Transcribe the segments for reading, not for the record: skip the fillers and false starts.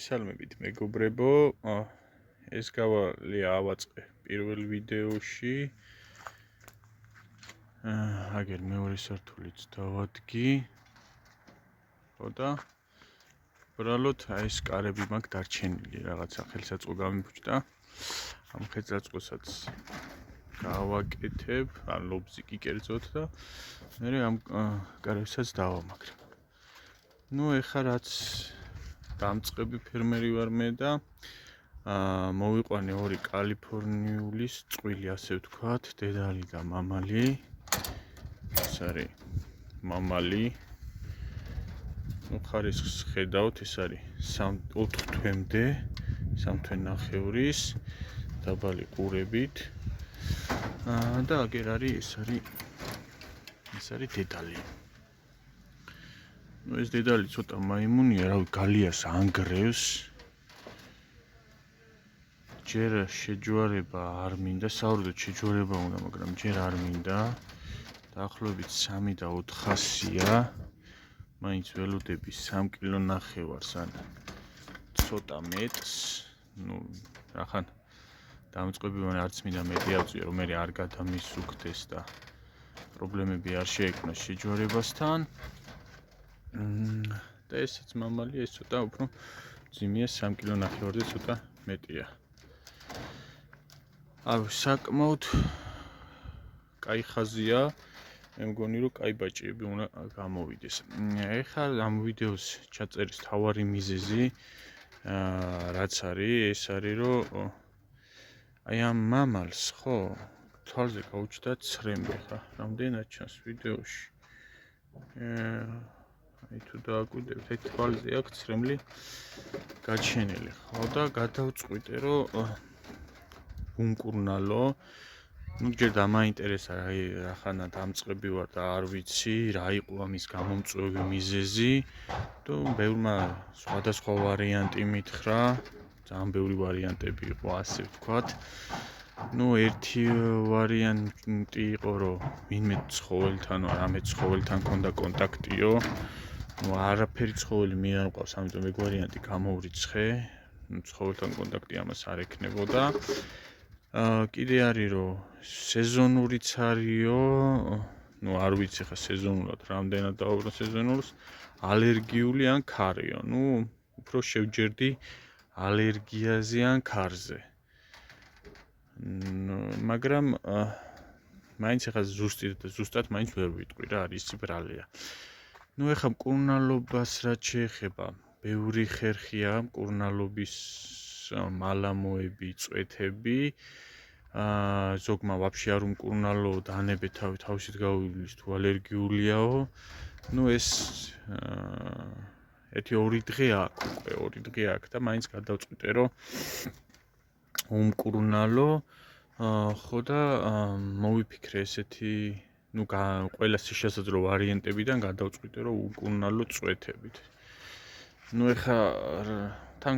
მოგესალმებით მეგობრებო, ეს გავალი ავაწყე პირველ ვიდეოში. აგერ მეორე სართულიც დავადგი. ხო და უბრალოდ ეს კარები მაქვს დარჩენილი, რაღაცა ხელსაწყო გამიფუჭდა. ამ ხელსაწყოსაც გავაკეთებ, ან ლობზი კი კერძოდ და მე ამ კარებსაც დავამაგრებ. ეხლა რაც დამწყები ფერმერი ვარ მე და მოვიყვანე ორი კალიფორნიულის წყვილი, ასე ვთქვათ, დედალი და მამალი. ეს არის მამალი. ხარისხს ხედავთ, ეს არის 4 თვემდე, 3 თვე-ნახევრის დაბალი ყურებით. და აგერ არის ეს არის დედალი. ეს დედალი ცოტა მაიმუნია, რავი, გალიას ანგრევს. ჯერ შეჯვარება არ მინდა, საერთოდ შეჯვარება უნდა, მაგრამ ჯერ არ მინდა. დაახლოებით 3 და 400-ია. მაინც ველოდები 3 კილონახევარს ან ცოტა მეტს. რახან დამწყები ვარ, არც მინდა მეტი ავწიო, რომ მე არ გადამისუქდეს და პრობლემები არ შეექმნას შეჯვარებასთან. და ესეც მამალი, ეს ცოტა უფრო ძიმია, 3 კილონახევარზე ცოტა მეტია. საკმაოდ კაი ხაზია. მე მგონი რომ კაი ბაჭიები უნდა გამოვიდეს. ეხლა ამ ვიდეოს ჩაწერის თავარი მიზეზი რაც არის, ეს არის რომ აი ამ მამალს, ხო, თვალზე გაუჩნდა ცრემლი, ხა, რამდენად ჩანს ვიდეოში. აი თუ დააკვირდებით, აი თვალზე აქვს ცრემლი გაჩენილი, ხო, და გადავწყვიტე რომ ვუმკურნალო. ჯერ დამაინტერესა, რახანა დამწყები ვარ და არ ვიცი რა იყო ამის გამომწვევი მიზეზი. და ბევრმა სხვადასხვა ვარიანტი მითხრა, ძალიან ბევრი ვარიანტები იყო, ასე ვთქვათ. ერთი ვარიანტი იყო, რომ ვინმე ცხოველთან, რამე ცხოველთან ჰქონდა კონტაქტიო. არაფერი ცხოველი მე არ მყავს, ამიტომ ეგ ვარიანტი გამოვრიცხე. ცხოველთან კონტაქტი ამას არ ექნებოდა. კიდე არის რომ სეზონურიც არისო, არ ვიცი ხა სეზონურად რამდენად დავუბრუნო სეზონურს, ალერგიული ან ქარიო. უფრო შევჯერდი ალერგიაზე ან ქარზე. მაგრამ მაინც ხა ზუსტად მაინც ვერ ვიტყვი რა, არის ბრალია. ეხა მკურნალობას რაც შეეხება, ბევრი ხერხია მკურნალობის მალამოები, წვეთები. ზოგმა ვაფშე არ უმკურნალო, დანებე თავისით გავივლის თუ ალერგიულიაო. ეს 1-2 დღე აქვს და მაინც გადავწყვიტე რომ უმკურნალო. ხო და მოვიფიქრე ესეთი, ყველა შესაძლო ვარიანტებიდან გადავწყვიტე რომ უმკურნალო წვეთებით. ეხა თან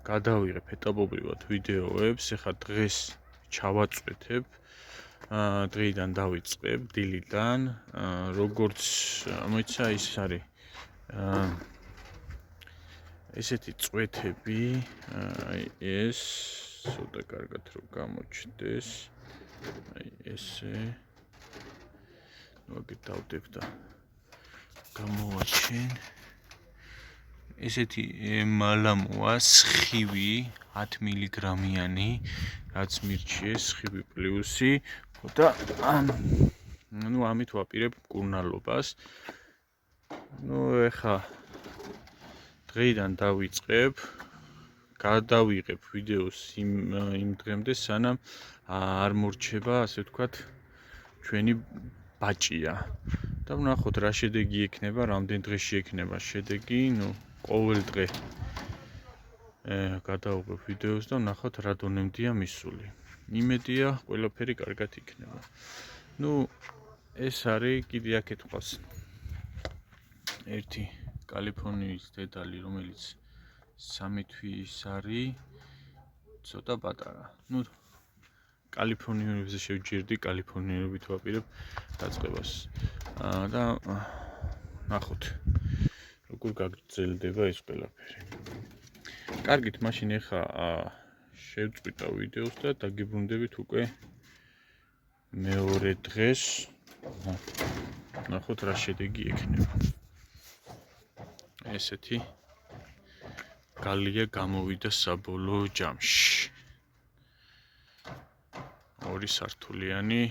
გადავიღებ ეტაპობრივად ვიდეოებს, ეხა დღეს ჩავაწვეთებ, დღეიდან დავიწყებ, დილიდან, როგორც მოიცა ის არის ესეთი წვეთები, აი ეს ცოტა კარგად რომ გამოჩნდეს, აი ესე, აგერ დავდებ და გამოვაჩენ. ესეთი მალამოა, სხივი 10 მილიგრამიანი, რაც მირჩიეს, სხივი პლუსი, და ამით ვაპირებ მკურნალობას. ეხა დღეიდან დავიწყებ, გადავიღებ ვიდეოს იმ დღემდე, სანამ არ მორჩება, ასე ვთქვათ, ჩვენი ბაჭია. და ვნახოთ რა შედეგი ექნება, რამდენ დღეში ექნება შედეგი, ყოველ დღე გადავიღებ ვიდეოს და ვნახოთ რა დონემდეა მისული. იმედია ყველაფერი კარგად იქნება. ეს არის კიდე აქეთ ყავს ერთი კალიფორნიის დედალი, რომელიც 3 თვის არის, ცოტა პატარა. კალიფორნიურებზე შევჯერდი, კალიფორნიურობით ვაპირებ დაწყებას. და ნახოთ როგორ გაგრძელდება ეს ყველაფერი. კარგით, მაშინ ეხა შევწყვიტა ვიდეოს და დაგიბრუნდებით უკვე მეორე დღეს. ნახოთ რა შედეგი ექნება. ესეთი გალია გამოვიდა საბოლოო ჯამში. 2 სართულიანი,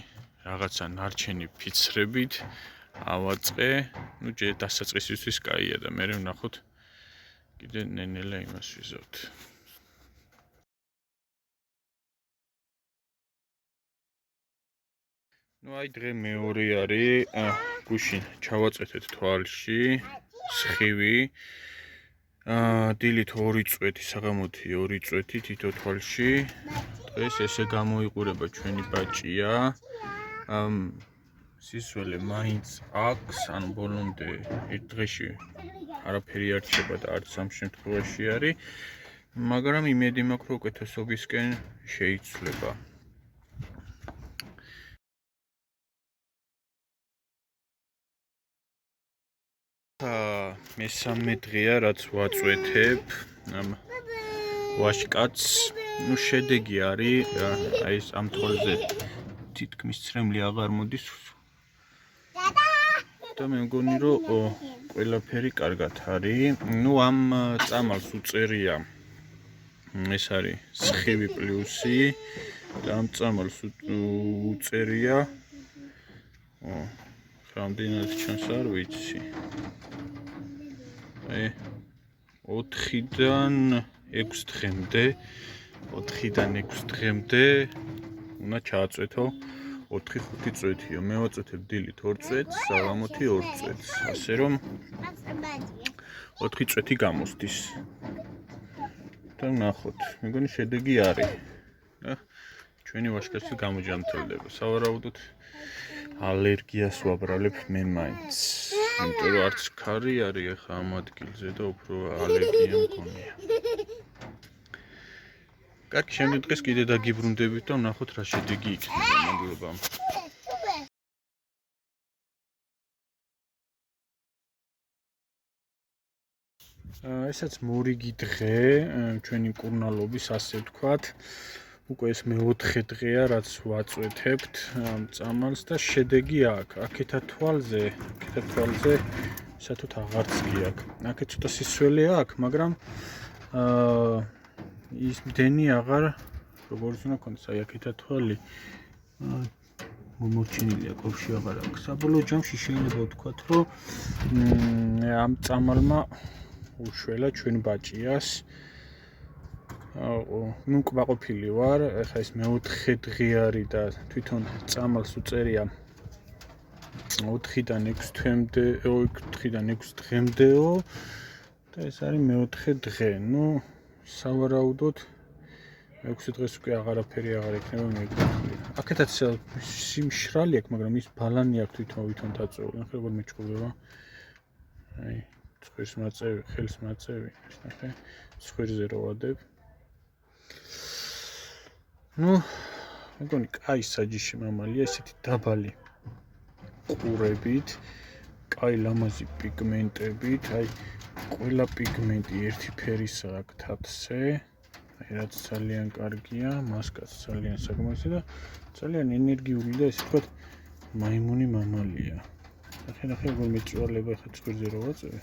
რაღაცა ნარჩენი ფიცრებით ავაწყე. ნუ ჯერ დასაწყისისთვის კაია და მე ვნახოთ კიდე ნენელა იმას ვიზავთ. ნუ აი დღე მეორე არის, გუშინ ჩავაწეთეთ თვალში, სხივი. დილით 2 წვეთი, საღამოთი 2 წვეთი თითო თვალში. დღეს ესე გამოიყურება ჩვენი ბაჭია. სისველი მაინც აქვს, ანუ ბოლომდე ერთ დღეში არაფერი არ რჩება და არც ამ შემთხვევაში არის, მაგრამ იმედი მაქვს, რომ უკეთესობისკენ შეიცვლება. მესამე დღეა, რაც ვაწვეთებ ამ ვაშკაცს. ნუ შედეგი არის, აი ეს ამ თვალზე თითქმის ცრემლი აღარ მოდის. და მე მგონი, რომ ყველაფერი კარგად არის. ნუ ამ წამალს უწერია. ეს არის სხივი პლუსი და ამ წამალს უწერია. რამდენად ჩანს არ ვიცი. 4-დან 6 დღემდე, 4-დან 6 დღემდე უნდა ჩააწვეთო 4-5 წვეთიო. მე ვაწვეთებ დილით 2 წვეთს, საღამოთი 2 წვეთს, ასე რომ 4 წვეთი გამოსდის. და ნახოთ, მეგონი შედეგი არის. და ჩვენი ვაშკაცი გამოჯანმრთელდება. სავარაუდოდ ალერგიას ვაბრალებ მე მაინც. იმიტომ რომ არც ქარი არის ახლა ამ ადგილზე და უფრო ალერგია მქონია. კარგი, შემდეგ დღეს კიდე დაგიბრუნდებით და ვნახოთ რა შედეგი იქნება. მადლობა. ესაც მორიგი დღე ჩვენი მკურნალობის, ასე ვთქვათ. უკვე ეს მე-4 დღეა, რაც ვაწვეთებთ ამ წამალს და შედეგი აქვს. აქეთა თვალზე საერთოდ აღარც კი აქვს. აქეთ ცოტა სისველი აქვს, მაგრამ ის მდენი აღარ, როგორც უნდა ქონდეს, აი აქეთა თვალი მომორჩენილია, ყოფში აღარ აქვს. საბოლოო ჯამში შეიძლება ვთქვათ, რომ ამ წამალმა უშველა ჩვენ ბაჭიას. ნუ კმაყოფილი ვარ, ეხლა ეს მე-4 დღე არის და თვითონ წამალს უწერია 4-დან 6 თვემდე, 4-დან 6 დღემდეო და ეს არის მე-4 დღე. ნუ სავარაუდოდ 6 დღეს უკვე აღარაფერი აღარ იქნება მეგობრებო. აქეთაც სიმშრალი აქვს, მაგრამ ის ბალანი აქვს თვითონ დაწეული. ნახე როგორ მეჭკუება. აი, ცხვირს მაწევი, ხელს მაწევი, ნახე, ცხვირზე რო ვადებ. ნუ, მეგონი, კაი საჯიში მამალია, ესეთი დაბალი ყურებით, კაი ლამაზი პიგმენტებით, აი, ყველა პიგმენტი ერთი ფერისა აქვს თათზე, აი, რაც ძალიან კარგია, მასკაც ძალიან საკმარისი და ძალიან ენერგიული და ესე ვთქვათ, მაიმუნი მამალია. ნახე, როგორ მეჭვალება ხა ცხვირზე რო ვაწევი.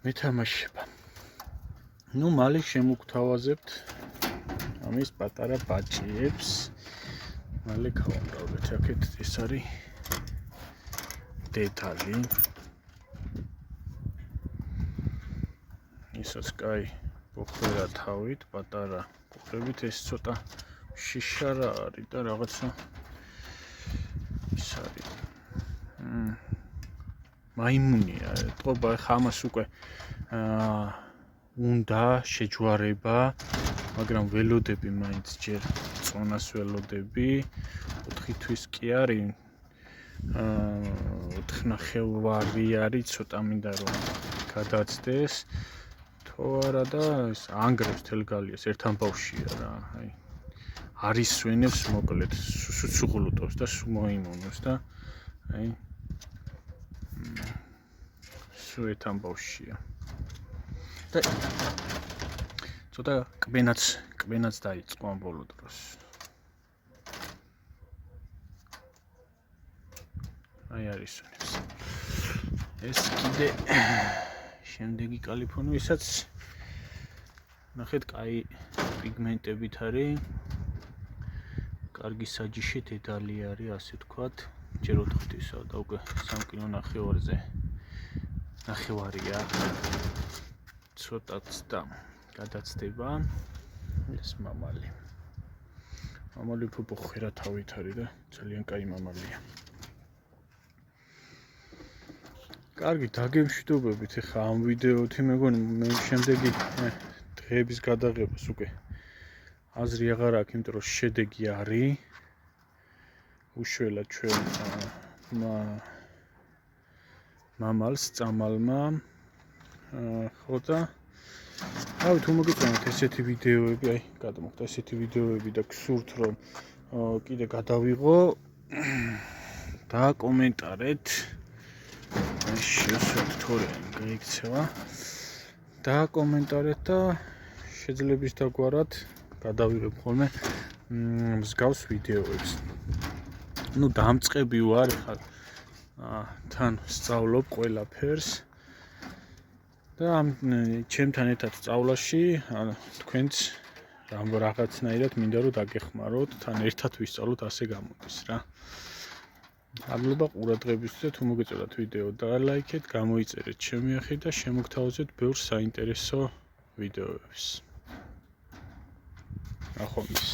მეთამაშება. ნუ მალე შემოგთავაზებთ ამის პატარა ბაჭიებს. მალე გავამრავლებთ. აქეთ ეს არის დეტალი. ისაც კაი ბოხრა თავით, პატარა ბოხრებით, ეს ცოტა შიშარა არის და რაღაცა ის არის. მაიმუნია, ეთყობა ხა ამას უკვე უნდა შეჯვარება, მაგრამ ველოდები მაინც ჯერ წონას ველოდები. 4 თვის კი არის, 4.5 არის, ცოტა მინდა რომ გადაცდეს. თუ არა და ეს ანგრევს თელ გალიას, ერთ ამბავშია რა, აი. არის სვენებს მოკლედ, სუღლუტოს და მოიმონოს და აი სუეთ ამბავშია. და ცოტა კბენაც დაიწყო ამ ბოლო დროს. აი არის ეს კიდე შემდეგი კალიფონი, ვისაც ნახეთ, კაი პიგმენტებით არის, კარგი საჯიში დედალი არის, ასე ვთქვათ. ჯერ ოთხთვისა და უკვე 3 კილო ნახევარია. ცოტაც და გადაცდება ეს მამალი. მამალი უფრო ხვერა თავით არის და ძალიან კაი მამალია. კარგი, დაგემშვიდობებით ახლა ამ ვიდეოთი, მეგონი მე შემდეგი დღეების გადაღებას უკვე აზრი აღარ აქვს, იმიტომ რომ შედეგი არის უშველა ჩვენ მამალს წამალმა ხო და რავი, თუ მოგეწონათ ესეთი ვიდეოები, აი გადმოგთ ესეთი ვიდეოები და გსურთ რომ კიდე გადავიღო და კომენტარეთ შესვათ თორე გაიქცევა და კომენტარეთ და შეძლებს დაგვარად გადავიღებ ხოლმე მსგავს ვიდეოებს. ნუ დამწყები ვარ ხა თან სწავლობ ყველაფერს და ამ ჩემთან ერთად სწავლაში თქვენც რაღაცნაირად მინდა რომ დაგეხმაროთ, თან ერთად ვისწავლოთ, ასე გამოდის რა. მადლობა ყურადღებისთვის და თუ მოგეწონათ ვიდეო დალაიქეთ, გამოიწერეთ ჩემი ახი და შემოგთავაზეთ ბევრ საინტერესო ვიდეოებს. ნახვამდის.